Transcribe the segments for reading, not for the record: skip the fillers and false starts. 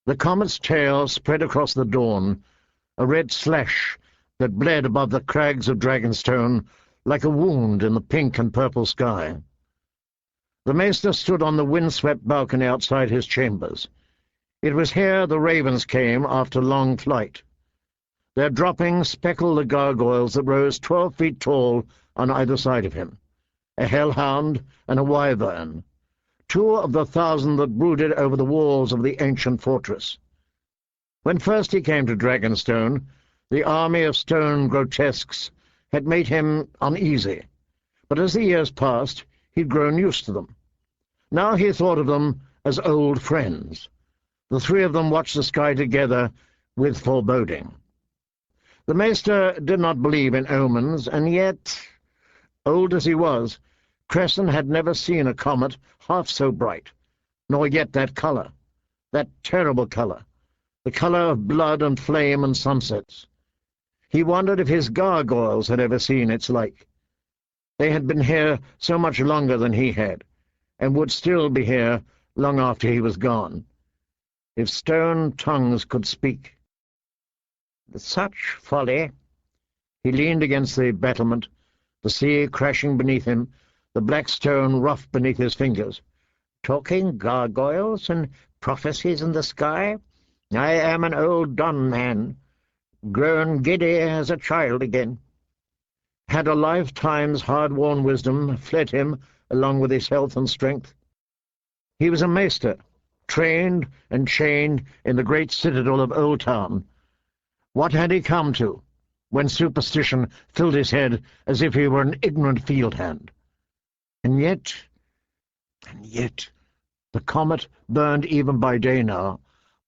The comet's tail spread across the dawn, a red slash that bled above the crags of Dragonstone like a wound in the pink and purple sky. The maester stood on the wind-swept balcony outside his chambers. It was here the ravens came after long flight. Their droppings speckled the gargoyles that rose 12 feet tall on either side of him, a hellhound and a wyvern, 2 of the 1,000 that brooded over the walls of the ancient fortress. When first he came to Dragonstone, the army of stone grotesques had made him uneasy, but as the years passed, he'd grown used to them. Now he thought of them as old friends. The 3 of them watched the sky together with foreboding. The maester did not believe in omens, and yet, old as he was, Cresson had never seen a comet half so bright, nor yet that colour, that terrible colour, the colour of blood and flame and sunsets. He wondered if his gargoyles had ever seen its like. They had been here so much longer than he had, and would still be here long after he was gone. If stone tongues could speak. Such folly! He leaned against the battlement, the sea crashing beneath him, the black stone rough beneath his fingers. Talking gargoyles and prophecies in the sky? I am an old done man, grown giddy as a child again. Had a lifetime's hard-worn wisdom fled him along with his health and strength? He was a maester, trained and chained in the great citadel of Old Town. What had he come to, when superstition filled his head as if he were an ignorant field hand? And yet, the comet burned even by day now,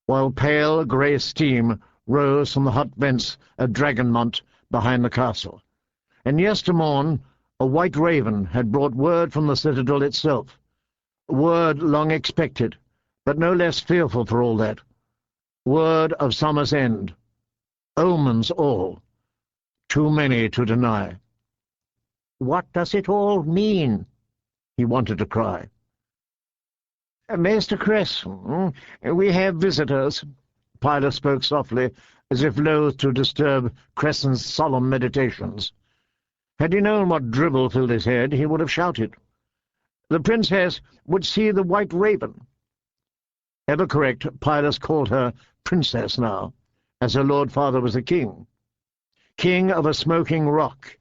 while pale grey steam rose from the hot vents at Dragonmont behind the castle. And yestermorn a white raven had brought word from the citadel itself, word long expected, but no less fearful for all that, word of summer's end, omens all, too many to deny. What does it all mean? He wanted to cry. Maester Cresson, we have visitors. Pyler spoke softly, as if loath to disturb Cresson's solemn meditations. Had he known what dribble filled his head, he would have shouted. The princess would see the white raven. Ever correct, Pylos called her princess now, as her lord father was a king. King of a smoking rock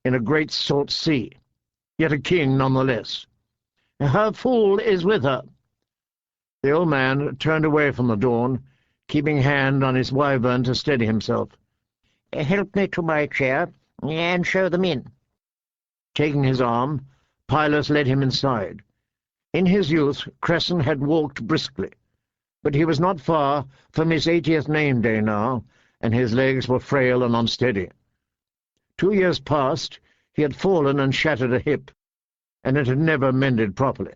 in a great salt sea, yet a king nonetheless. Her fool is with her. The old man turned away from the dawn, keeping hand on his wyvern to steady himself. Help me to my chair, and show them in. Taking his arm, Pylos led him inside. In his youth, Cresson had walked briskly, but he was not far from his 80th name day now, and his legs were frail and unsteady. 2 years past, he had fallen and shattered a hip, and it had never mended properly.